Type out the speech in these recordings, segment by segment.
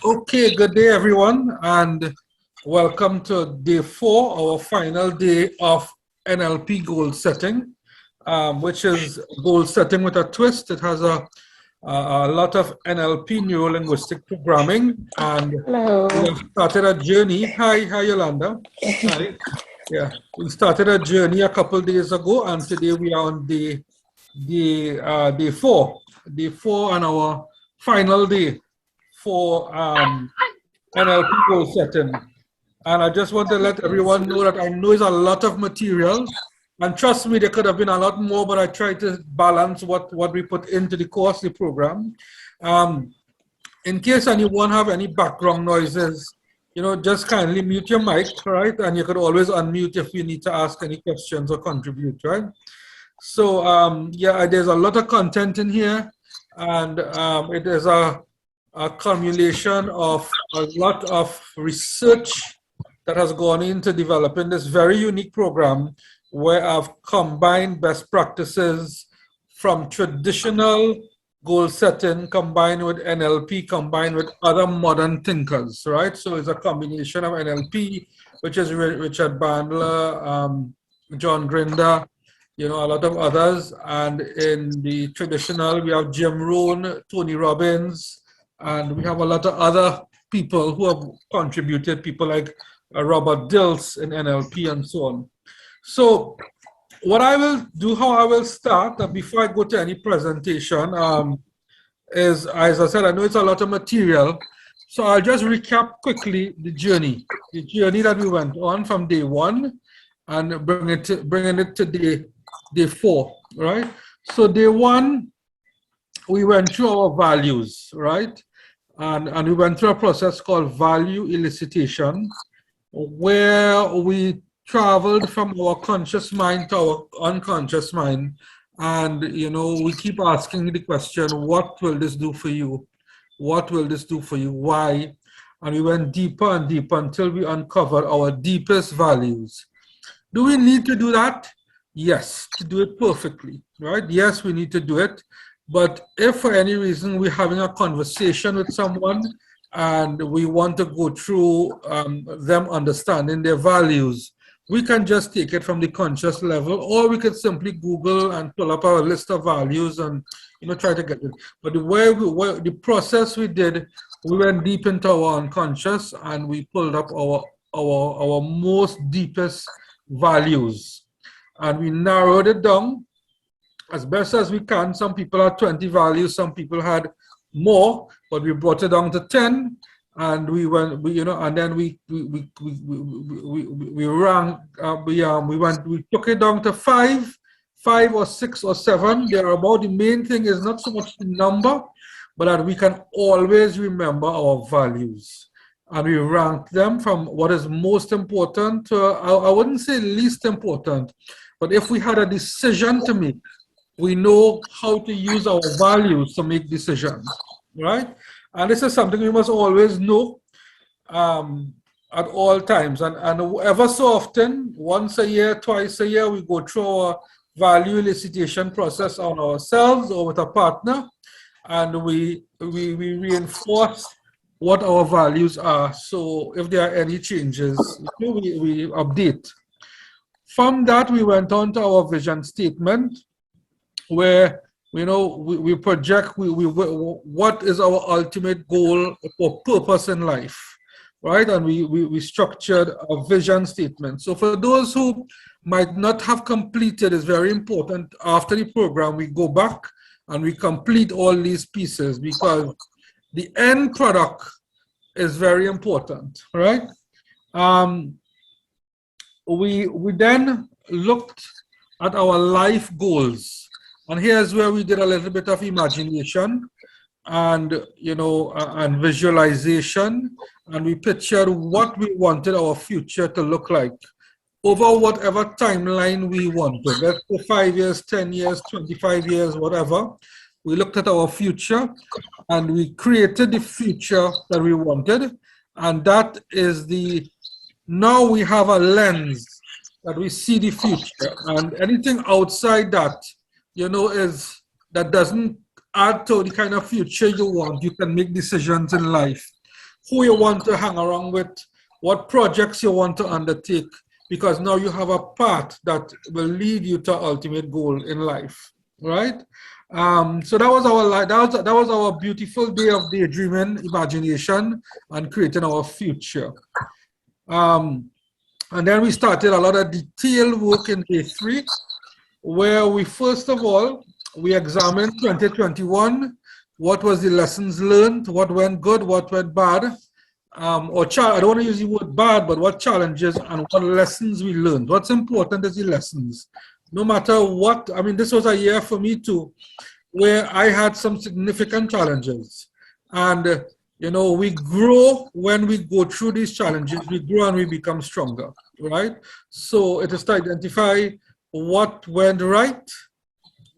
Okay, good day everyone, and welcome to day 4, our final day of NLP goal setting, which is goal setting with a twist. It has a lot of NLP, neuro-linguistic programming, and we Hello. have started a journey. Hi, Yolanda. Hi. Yeah, we started a journey a couple days ago, and today we are on day 4, day 4, and our final day for NLP goal setting. And I just want to let everyone know that I know it's a lot of material. And trust me, there could have been a lot more, but I tried to balance what we put into the course, the program. Um, in case anyone have any background noises, just kindly mute your mic, right? And you could always unmute if you need to ask any questions or contribute, right? So yeah, there's a lot of content in here, and it is a culmination of a lot of research that has gone into developing this very unique program where I've combined best practices from traditional goal setting combined with NLP, combined with other modern thinkers, right? So it's a combination of NLP, which is Richard Bandler, John Grinder, a lot of others. And in the traditional, we have Jim Rohn, Tony Robbins, and we have a lot of other people who have contributed, people like Robert Dilts in NLP and so on. So what I will do, how I will start, before I go to any presentation, is, as I said, I know it's a lot of material, so I'll just recap quickly the journey that we went on from day 1 and bringing it to day 4, right? So day 1, we went through our values, right? And we went through a process called value elicitation, where we traveled from our conscious mind to our unconscious mind. And, we keep asking the question, what will this do for you? What will this do for you? Why? And we went deeper and deeper until we uncovered our deepest values. Do we need to do that? Yes, to do it perfectly, right? Yes, we need to do it. But if for any reason we're having a conversation with someone and we want to go through them understanding their values, we can just take it from the conscious level, or we could simply Google and pull up our list of values and try to get it. But the process we did, we went deep into our unconscious and we pulled up our most deepest values, and we narrowed it down as best as we can. Some people had 20 values, some people had more, but we brought it down to 10, and we went, and then we ranked, we took it down to 5 or 6 or 7. They're about, the main thing is not so much the number, but that we can always remember our values. And we rank them from what is most important to, I wouldn't say least important, but if we had a decision to make, we know how to use our values to make decisions, right? And this is something we must always know at all times. And ever so often, once a year, twice a year, we go through our value elicitation process on ourselves or with a partner, and we reinforce what our values are. So if there are any changes, we update. From that, we went on to our vision statement, where we project what is our ultimate goal or purpose in life, right? And we structured a vision statement. So for those who might not have completed, it's very important after the program we go back and we complete all these pieces, because the end product is very important, right? We then looked at our life goals, and here's where we did a little bit of imagination and and visualization, and we pictured what we wanted our future to look like over whatever timeline we wanted. Let's say 5 years, 10 years, 25 years, whatever. We looked at our future and we created the future that we wanted. And that is now we have a lens that we see the future, and anything outside that, that doesn't add to the kind of future you want, you can make decisions in life. who you want to hang around with, what projects you want to undertake, because now you have a path that will lead you to ultimate goal in life, right? So that was our that was our beautiful day of daydreaming, imagination, and creating our future. And then we started a lot of detailed work in day 3, where we first of all we examined 2021. What was the lessons learned? What went good? What went bad? I don't want to use the word bad, but what challenges and what lessons we learned. What's important is the lessons. No matter what, I mean, this was a year for me too, where I had some significant challenges. And, you know, we grow when we go through these challenges, we grow and we become stronger, right? So it is to identify what went right,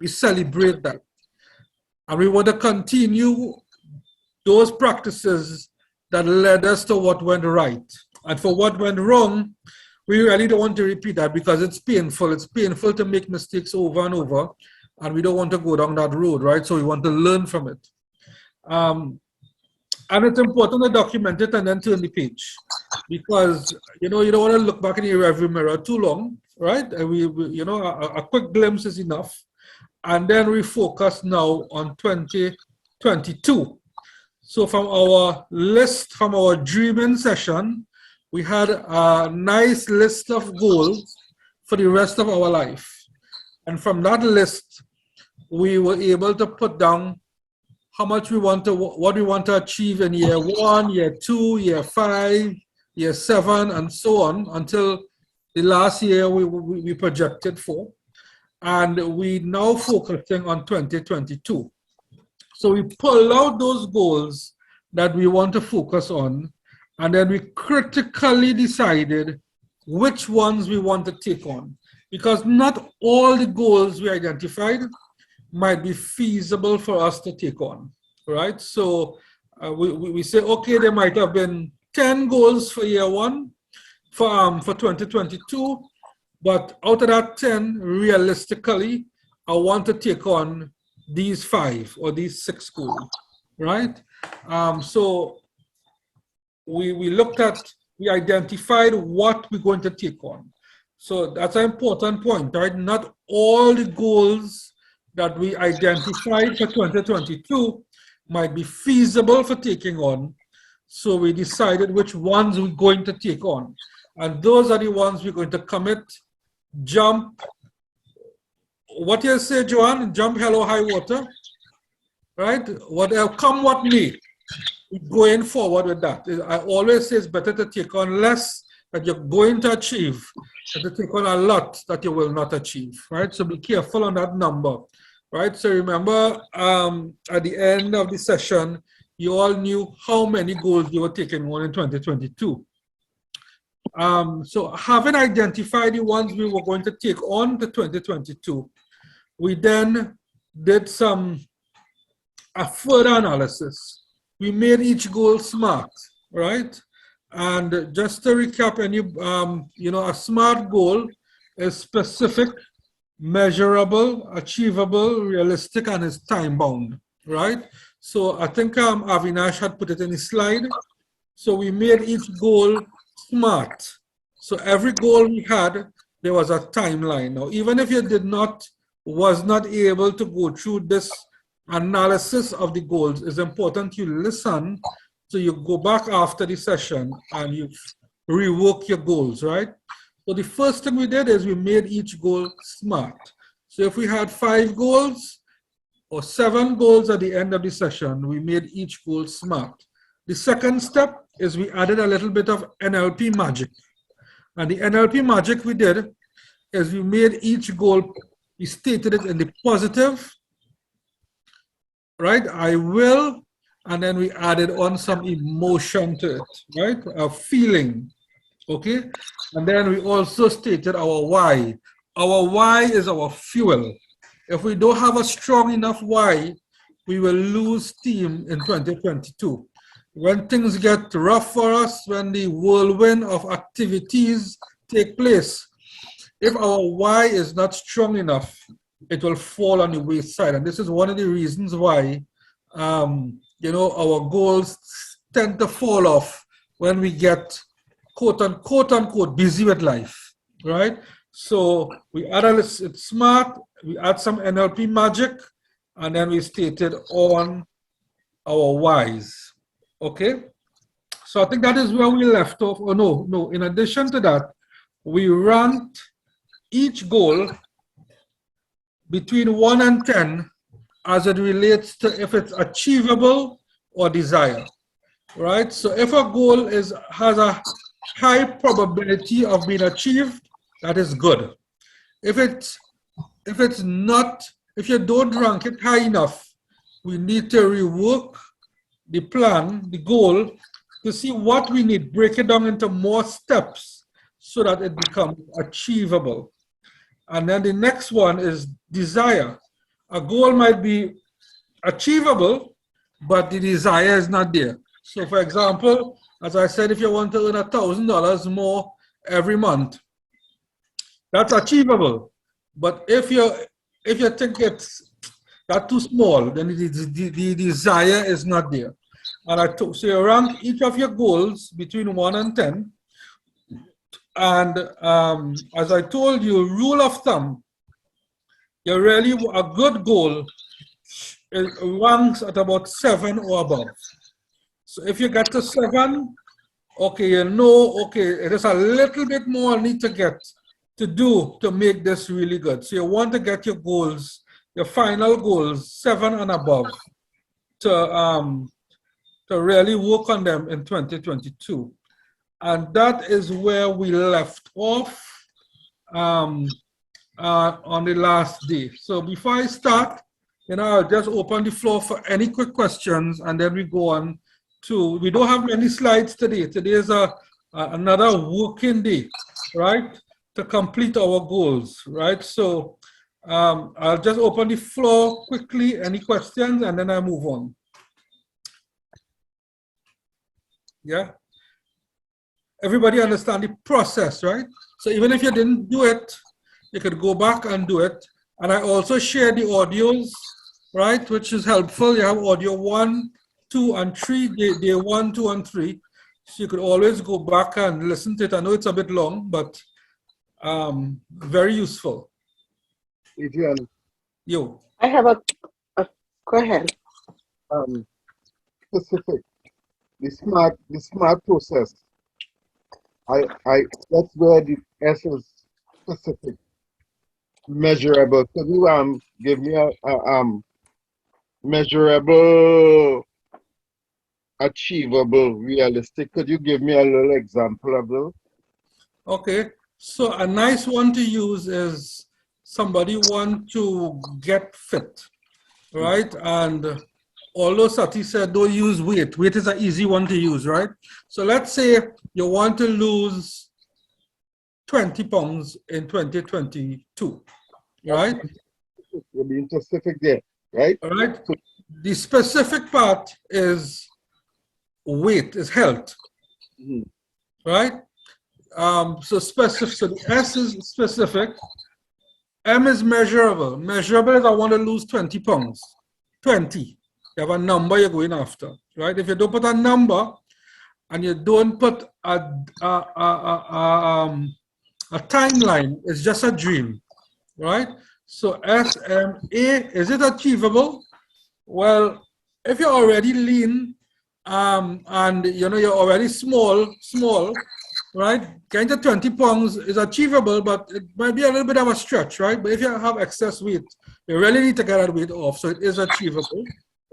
we celebrate that. And we want to continue those practices that led us to what went right. And for what went wrong, we really don't want to repeat that because it's painful. It's painful to make mistakes over and over, and we don't want to go down that road, right? So we want to learn from it. And it's important to document it and then turn the page, because you know you don't want to look back in your rearview mirror too long, right? And we you know, a quick glimpse is enough, and then we focus now on 2022. So from our list, from our dreaming session, we had a nice list of goals for the rest of our life. And from that list, we were able to put down how much we want to, what we want to achieve in year 1, year 2, year 5, year 7, and so on, until the last year we projected for. And we now focusing on 2022. So we pull out those goals that we want to focus on, and then we critically decided which ones we want to take on. Because not all the goals we identified might be feasible for us to take on, right? So we say, okay, there might have been 10 goals for year 1 for 2022, but out of that 10, realistically, I want to take on these 5 or these 6 goals, right? So we looked at, we identified what we're going to take on. So that's an important point, right? Not all the goals that we identified for 2022 might be feasible for taking on. So we decided which ones we're going to take on. And those are the ones we're going to commit, jump. What you say, Joanne? Jump hell or high water, right? Whatever, come what may, going forward with that. I always say it's better to take on less that you're going to achieve than to take on a lot that you will not achieve, right? So be careful on that number, right? So remember, at the end of the session, you all knew how many goals you were taking on in 2022. So having identified the ones we were going to take on to 2022, we then did a further analysis. We made each goal SMART, right? And just to recap, you know, a SMART goal is specific, measurable, achievable, realistic, and is time bound, right? So I think Avinash had put it in his slide. So we made each goal SMART. So every goal we had, there was a timeline. Now, even if you was not able to go through this analysis of the goals, it's important you listen, so you go back after the session and you rework your goals, right? So the first thing we did is we made each goal SMART. So if we had 5 goals or 7 goals at the end of the session, we made each goal SMART. The second step is we added a little bit of NLP magic. And the NLP magic we did is we made each goal, we stated it in the positive, right? I will, and then we added on some emotion to it, right? A feeling, okay? And then we also stated our why. Our why is our fuel. If we don't have a strong enough why, we will lose steam in 2022. When things get rough for us, when the whirlwind of activities take place, if our why is not strong enough, it will fall on the wayside. And this is one of the reasons why, you know, our goals tend to fall off when we get quote unquote busy with life, right? So we add it's smart, we add some NLP magic, and then we stated on our whys. Okay? So I think that is where we left off. Oh no, in addition to that, we ranked each goal between 1 and 10 as it relates to if it's achievable or desired, right? So if a goal has a high probability of being achieved, that is good. If you don't rank it high enough, we need to rework the plan, the goal, to see what we need, break it down into more steps so that it becomes achievable. And then the next one is desire. A goal might be achievable, but the desire is not there. So for example, as I said, if you want to earn $1,000 more every month, that's achievable. But if you think it's that too small, then the desire is not there. And so you rank each of your goals between 1 and 10. And as I told you, rule of thumb, a good goal ranks at about 7 or above. So if you get to 7, okay, it is a little bit more I need to get to do to make this really good. So you want to get your goals, your final goals, 7 and above, to really work on them in 2022. And that is where we left off on the last day. So before I start, I'll just open the floor for any quick questions, and then we go on to, we don't have many slides today. Today is another working day, right, to complete our goals, right? So I'll just open the floor quickly, any questions, and then I move on. Yeah. Everybody understand the process, right? So even if you didn't do it, you could go back and do it. And I also share the audios, right, which is helpful. You have audio 1, 2, and 3, day 1, 2, and 3. So you could always go back and listen to it. I know it's a bit long, but very useful. Adrian. Yo. I have go ahead. Specific. The smart process. That's where the S is specific, measurable. Could you give me a measurable, achievable, realistic? Could you give me a little example of those? Okay, so a nice one to use is somebody want to get fit, right? And although Sati said don't use weight, weight is an easy one to use, right? So let's say you want to lose 20 pounds in 2022, right? You're being specific there, right? All right. The specific part is weight, is health, right? So specific. So the S is specific. M is measurable. Measurable is I want to lose 20 pounds. 20. You have a number you're going after, right? If you don't put a number and you don't put a timeline, it's just a dream, right? So SMA, is it achievable? Well, if you're already lean and you're already small, right? Getting to 20 pounds is achievable, but it might be a little bit of a stretch, right? But if you have excess weight, you really need to get that weight off, so it is achievable.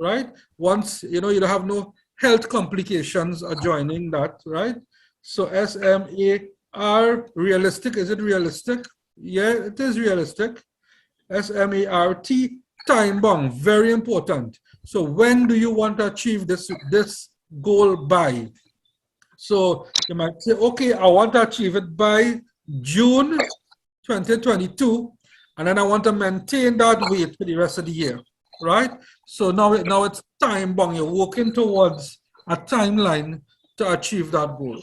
Right? Once you don't have no health complications adjoining that, right? So SMAR, realistic, is it realistic? Yeah, it is realistic. SMART, time bound, very important. So when do you want to achieve this goal by? So you might say, okay, I want to achieve it by June 2022, and then I want to maintain that weight for the rest of the year. Right? So now it's time bound. You're working towards a timeline to achieve that goal.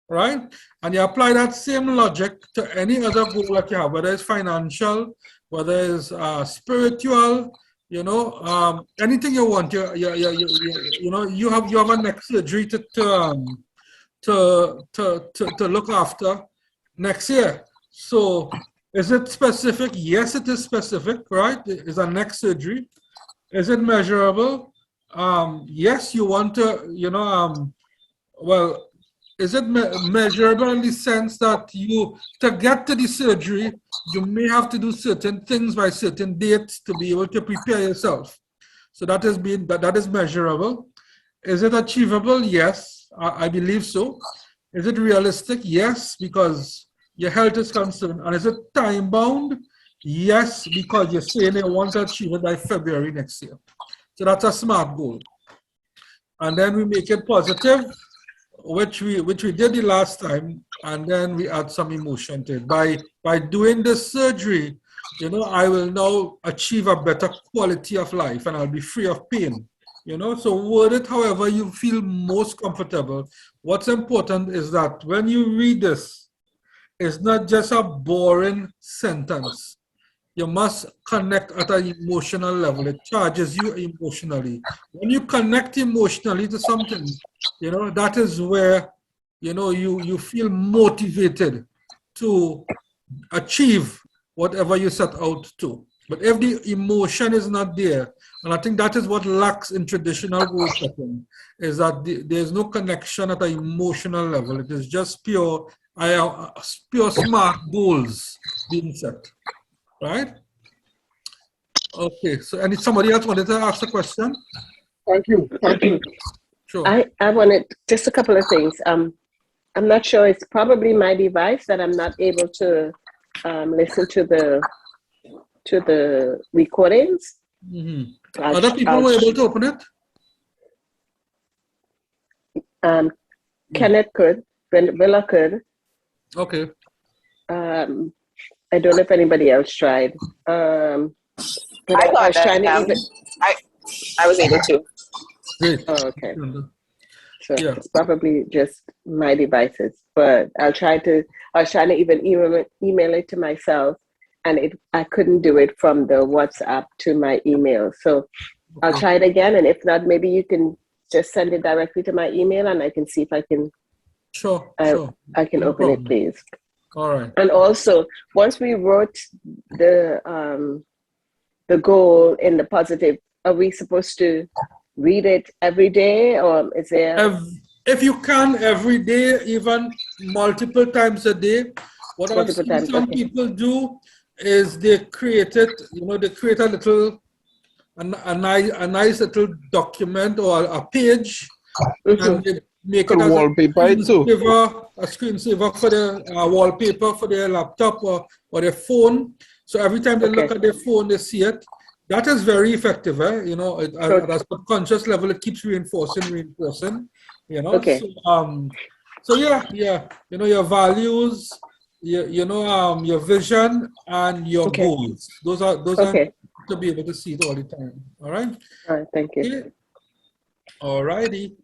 Right? And you apply that same logic to any other goal that you have, whether it's financial, whether it's spiritual, You know, anything you want. You know, you have a neck surgery to look after next year. So is it specific? Yes, it is specific, right? It's a neck surgery. Is it measurable? Yes, you want to, you know, well, is it measurable in the sense that to get to the surgery, you may have to do certain things by certain dates to be able to prepare yourself. So that is measurable. Is it achievable? Yes, I believe so. Is it realistic? Yes, because your health is concerned. And is it time bound? Yes, because you're saying you want to achieve it by February next year. So that's a smart goal. And then we make it positive, which we did the last time, and then we add some emotion to it. By doing this surgery, you know, I will now achieve a better quality of life and I'll be free of pain. You know, so word it however you feel most comfortable. What's important is that when you read this, it's not just a boring sentence. You must connect at an emotional level. It charges you emotionally. When you connect emotionally to something, you know, that is where, you know, you feel motivated to achieve whatever you set out to. But if the emotion is not there, and I think that is what lacks in traditional goal setting, is that there's no connection at an emotional level. It is just pure smart goals being set. Right? Okay, so somebody else wanted to ask a question? Thank you. Thank you. Sure. I wanted just a couple of things. I'm not sure. It's probably my device that I'm not able to listen to the recordings. Mm-hmm. Other people were able to open it? Kenneth could, Villa could. Okay. I don't know if anybody else tried. But I was trying to even. I was able to. Great. Oh, okay. So Yeah. it's probably just my devices, but I was trying to even email it to myself, and I couldn't do it from the WhatsApp to my email. So I'll try it again, and if not, maybe you can just send it directly to my email, and I can see if I can. Sure. I can open it, please. All right. And also, once we wrote the goal in the positive, are we supposed to read it every day, or is there? If you can, every day, even multiple times a day. What I've seen some people do is they create it. You know, they create a nice little document or a page, and they make it as a screensaver for the wallpaper for their laptop or their phone. So every time they look at their phone, they see it. That is very effective. You know, at a subconscious level, it keeps reinforcing. You know. Okay. So yeah. You know, your values, your vision and your goals. Those are to be able to see it all the time. All right. All right. Thank you. All righty.